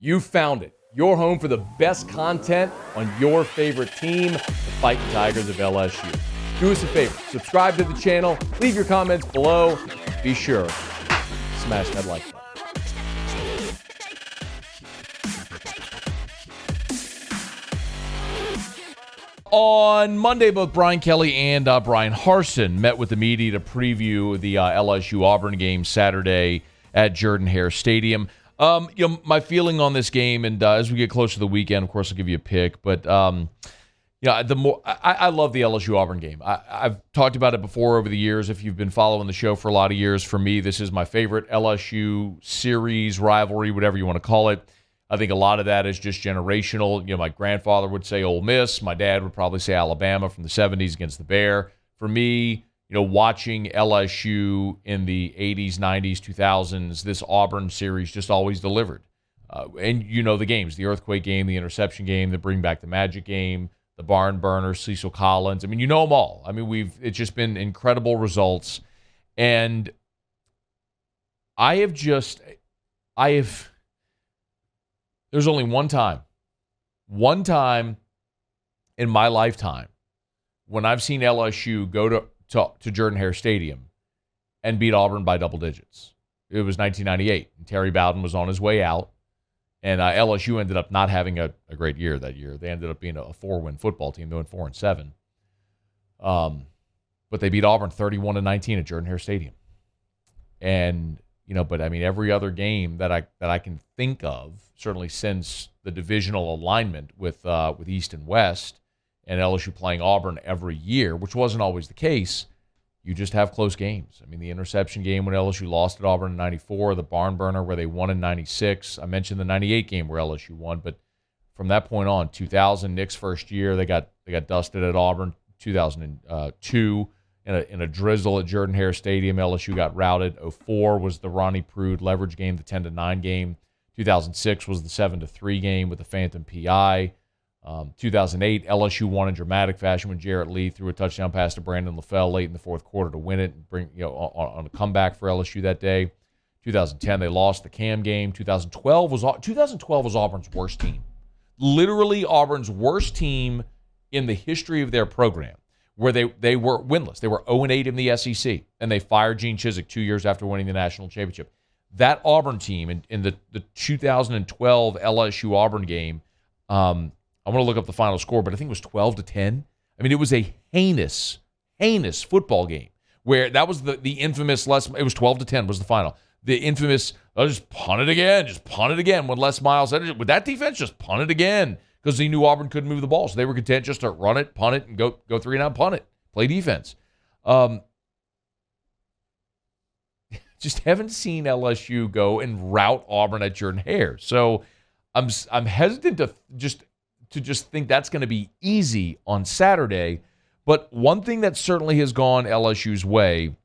You found it. Your home for the best content on your favorite team, the Fighting Tigers of LSU. Do us a favor. Subscribe to the channel. Leave your comments below. Be sure to smash that like button. On Monday, both Brian Kelly and Bryan Harsin met with the media to preview the LSU-Auburn game Saturday at Jordan-Hare Stadium. My feeling on this game, and as we get closer to the weekend, of course, I'll give you a pick. But I love the LSU-Auburn game. I've talked about it before over the years. If you've been following the show for a lot of years, for me, this is my favorite LSU series, rivalry, whatever you want to call it. I think a lot of that is just generational. My grandfather would say Ole Miss. My dad would probably say Alabama from the 70s against the Bear. For me, watching LSU in the 80s, 90s, 2000s, this Auburn series just always delivered. And the games, the Earthquake game, the interception game, the Bring Back the Magic game, the Barn Burner, Cecil Collins. I mean, you know them all. I mean, it's just been incredible results. And there's only one time in my lifetime when I've seen LSU go to Jordan-Hare Stadium and beat Auburn by double digits. It was 1998. And Terry Bowden was on his way out, and LSU ended up not having a great year that year. They ended up being a 4-win football team. They went 4-7. But they beat Auburn 31-19 at Jordan-Hare Stadium. And but I mean, every other game that I can think of, certainly since the divisional alignment with East and West, and LSU playing Auburn every year, which wasn't always the case, you just have close games. I mean, the interception game when LSU lost at Auburn in 94, the barn burner where they won in 96. I mentioned the 98 game where LSU won, but from that point on, 2000, Nick's first year, they got dusted at Auburn. 2002. In a drizzle at Jordan-Hare Stadium, LSU got routed. 2004 was the Ronnie Prude leverage game, the 10-9 game. 2006 was the 7-3 game with the Phantom PI. 2008, LSU won in dramatic fashion when Jarrett Lee threw a touchdown pass to Brandon LaFell late in the fourth quarter to win it and bring on a comeback for LSU that day. 2010, they lost the Cam game. 2012 was Auburn's worst team. Literally Auburn's worst team in the history of their program, where they were winless. They were 0-8 in the SEC, and they fired Gene Chizik 2 years after winning the national championship. That Auburn team in the 2012 LSU-Auburn game, I want to look up the final score, but I think it was 12-10. I mean, it was a heinous football game where that was the infamous it was 12-10 was the final. The infamous, just punt it again when Les Miles said it. With that defense, just punt it again, because he knew Auburn couldn't move the ball. So they were content just to run it, punt it, and go 3-and-out, punt it, play defense. Just haven't seen LSU go and rout Auburn at Jordan-Hare. So I'm hesitant to just think that's going to be easy on Saturday. But one thing that certainly has gone LSU's way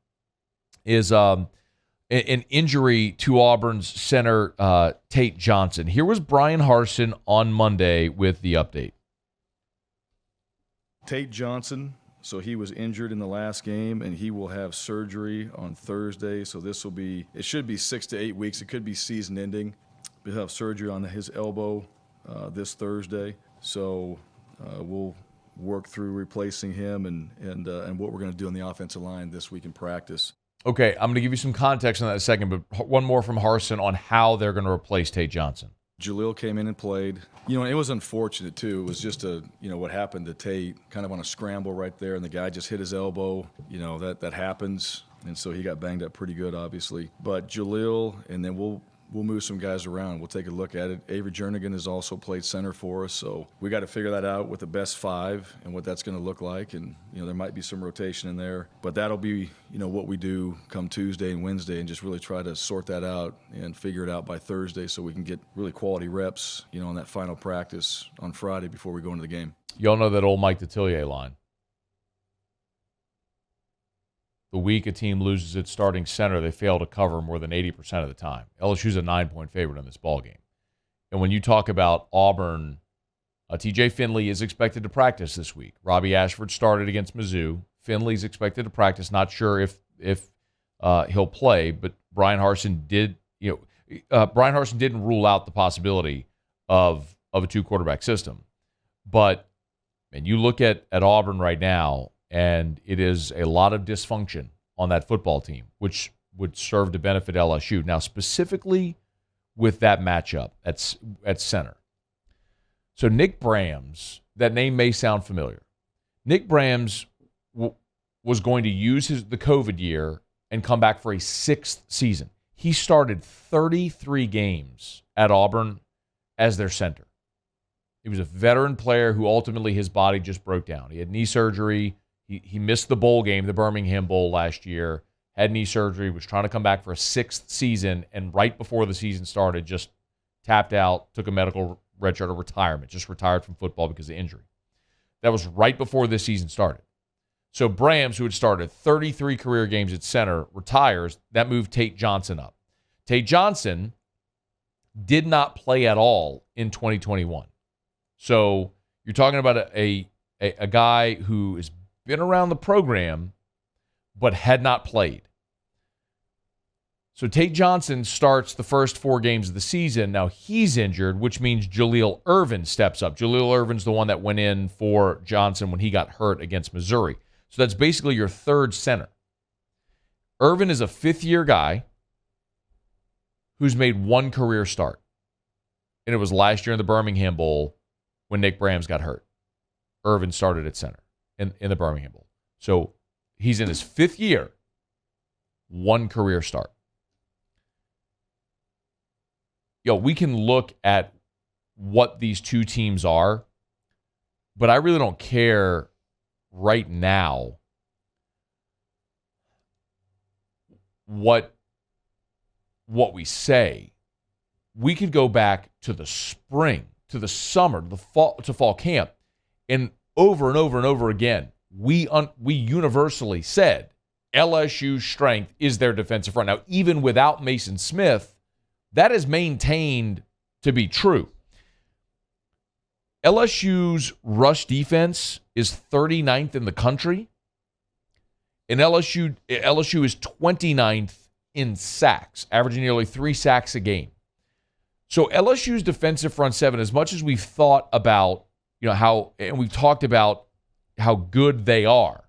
is an injury to Auburn's center, Tate Johnson. Here was Bryan Harsin on Monday with the update. Tate Johnson, so he was injured in the last game, and he will have surgery on Thursday. So it should be 6 to 8 weeks. It could be season ending. He'll have surgery on his elbow this Thursday. So we'll work through replacing him and what we're going to do on the offensive line this week in practice. Okay, I'm going to give you some context on that in a second, but one more from Harsin on how they're going to replace Tate Johnson. Jaleel came in and played. It was unfortunate, too. It was just what happened to Tate, kind of on a scramble right there, and the guy just hit his elbow. That happens, and so he got banged up pretty good, obviously. But Jaleel, and then we'll move some guys around. We'll take a look at it. Avery Jernigan has also played center for us, so we got to figure that out with the best five and what that's going to look like. And there might be some rotation in there, but that'll be what we do come Tuesday and Wednesday, and just really try to sort that out and figure it out by Thursday, so we can get really quality reps, on that final practice on Friday before we go into the game. Y'all know that old Mike Detillier line. The week a team loses its starting center, they fail to cover more than 80% of the time. LSU's a 9-point favorite in this ballgame. And when you talk about Auburn, TJ Finley is expected to practice this week. Robbie Ashford started against Mizzou. Finley's expected to practice. Not sure if he'll play, but Bryan Harsin did. Bryan Harsin didn't rule out the possibility of a 2-quarterback system. But, man, you look at Auburn right now, and it is a lot of dysfunction on that football team, which would serve to benefit LSU. Now, specifically with that matchup at center. So Nick Brahms, that name may sound familiar. Nick Brahms was going to use the COVID year and come back for a 6th season. He started 33 games at Auburn as their center. He was a veteran player who ultimately his body just broke down. He had knee surgery. He missed the bowl game, the Birmingham Bowl last year, had knee surgery, was trying to come back for a 6th season, and right before the season started, just tapped out, took a medical redshirt of retirement, just retired from football because of injury. That was right before this season started. So Brahms, who had started 33 career games at center, retires. That moved Tate Johnson up. Tate Johnson did not play at all in 2021. So you're talking about a guy who has been around the program but had not played. So Tate Johnson starts the first 4 games of the season. Now he's injured, which means Jaleel Irvin steps up. Jaleel Irvin's the one that went in for Johnson when he got hurt against Missouri. So that's basically your third center. Irvin is a 5th-year guy who's made 1 career start. And it was last year in the Birmingham Bowl when Nick Brahms got hurt. Irvin started at center in the Birmingham Bowl. So he's in his 5th year, 1 career start. We can look at what these two teams are, but I really don't care right now what we say. We could go back to the spring, to the summer, to fall camp, and over and over and over again, we universally said LSU's strength is their defensive front. Now, even without Mason Smith, that is maintained to be true. LSU's rush defense is 39th in the country, and LSU is 29th in sacks, averaging nearly 3 sacks a game. So LSU's defensive front seven, as much as we've thought about, how, and we've talked about how good they are,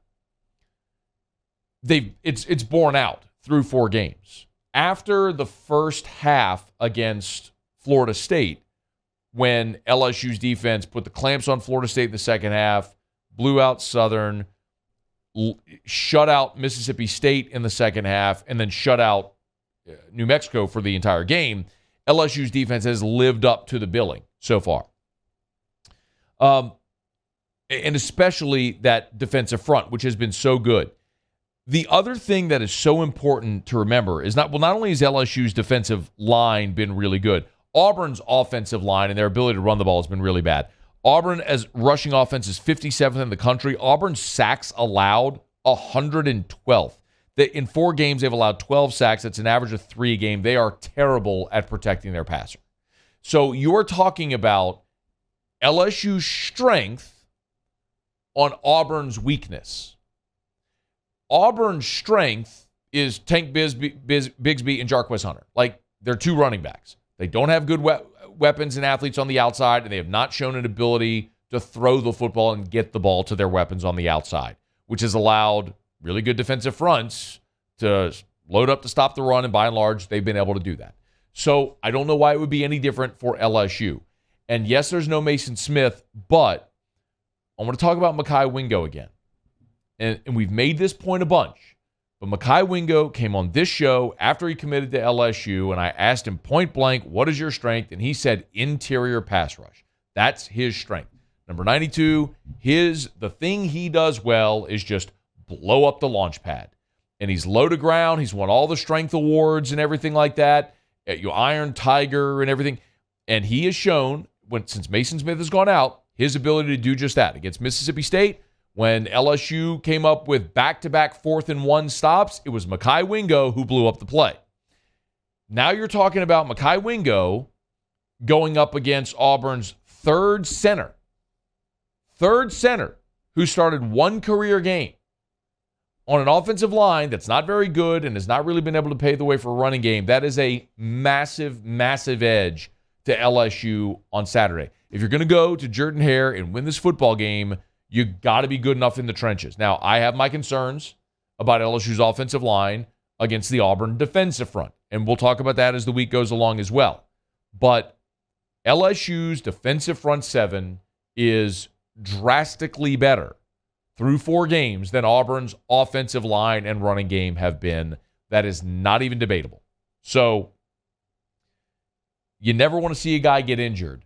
it's borne out through 4 games. After the first half against Florida State, when LSU's defense put the clamps on Florida State in the second half, blew out Southern, shut out Mississippi State in the second half, and then shut out New Mexico for the entire game, LSU's defense has lived up to the billing so far. And especially that defensive front, which has been so good. The other thing that is so important to remember is not only has LSU's defensive line been really good, Auburn's offensive line and their ability to run the ball has been really bad. Auburn, as rushing offense, is 57th in the country. Auburn's sacks allowed 112th. In 4 games, they've allowed 12 sacks. That's an average of 3 a game. They are terrible at protecting their passer. So you're talking about LSU's strength on Auburn's weakness. Auburn's strength is Tank Bigsby and Jarquez Hunter. Like, they're 2 running backs. They don't have good weapons and athletes on the outside, and they have not shown an ability to throw the football and get the ball to their weapons on the outside, which has allowed really good defensive fronts to load up to stop the run, and by and large, they've been able to do that. So I don't know why it would be any different for LSU. And yes, there's no Mason Smith, but I want to talk about Mekhi Wingo again. And we've made this point a bunch, but Mekhi Wingo came on this show after he committed to LSU, and I asked him point blank, what is your strength? And he said interior pass rush. That's his strength. Number 92, the thing he does well is just blow up the launch pad. And he's low to ground. He's won all the strength awards and everything like that. Iron Tiger and everything. And he has shown, since Mason Smith has gone out, his ability to do just that. Against Mississippi State, when LSU came up with back-to-back 4th and 1 stops, it was Mekhi Wingo who blew up the play. Now you're talking about Mekhi Wingo going up against Auburn's third center, who started 1 career game. on an offensive line that's not very good and has not really been able to pave the way for a running game, that is a massive, massive edge to LSU on Saturday. If you're going to go to Jordan-Hare and win this football game, you got to be good enough in the trenches. Now, I have my concerns about LSU's offensive line against the Auburn defensive front, and we'll talk about that as the week goes along as well. But LSU's defensive front seven is drastically better through 4 games than Auburn's offensive line and running game have been. That is not even debatable. So you never want to see a guy get injured.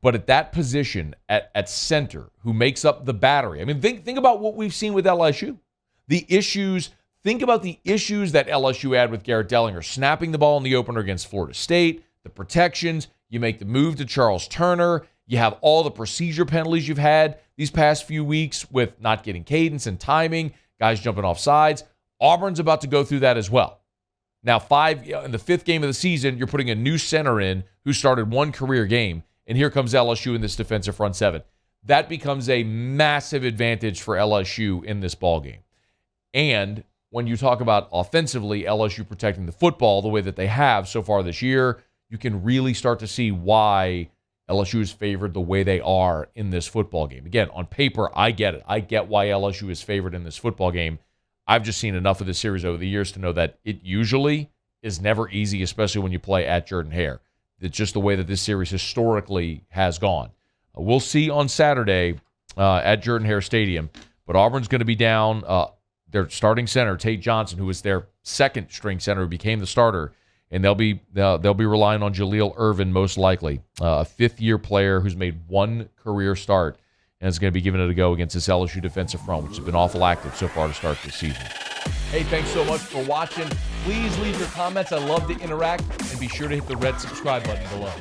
But at that position, at center, who makes up the battery, I mean, think about what we've seen with LSU. Think about the issues that LSU had with Garrett Dellinger, snapping the ball in the opener against Florida State, the protections, you make the move to Charles Turner, you have all the procedure penalties you've had these past few weeks with not getting cadence and timing, guys jumping off sides. Auburn's about to go through that as well. Now, in the 5th game of the season, you're putting a new center in who started 1 career game, and here comes LSU in this defensive front seven. That becomes a massive advantage for LSU in this ballgame. And when you talk about offensively, LSU protecting the football the way that they have so far this year, you can really start to see why LSU is favored the way they are in this football game. Again, on paper, I get it. I get why LSU is favored in this football game. I've just seen enough of this series over the years to know that it usually is never easy, especially when you play at Jordan-Hare. It's just the way that this series historically has gone. We'll see on Saturday at Jordan-Hare Stadium, but Auburn's going to be down their starting center, Tate Johnson, who was their second-string center, who became the starter, and they'll be relying on Jaleel Irvin most likely, a 5th-year player who's made 1 career start, and is going to be giving it a go against this LSU defensive front, which has been awful active so far to start this season. Hey, thanks so much for watching. Please leave your comments. I love to interact, and be sure to hit the red subscribe button below.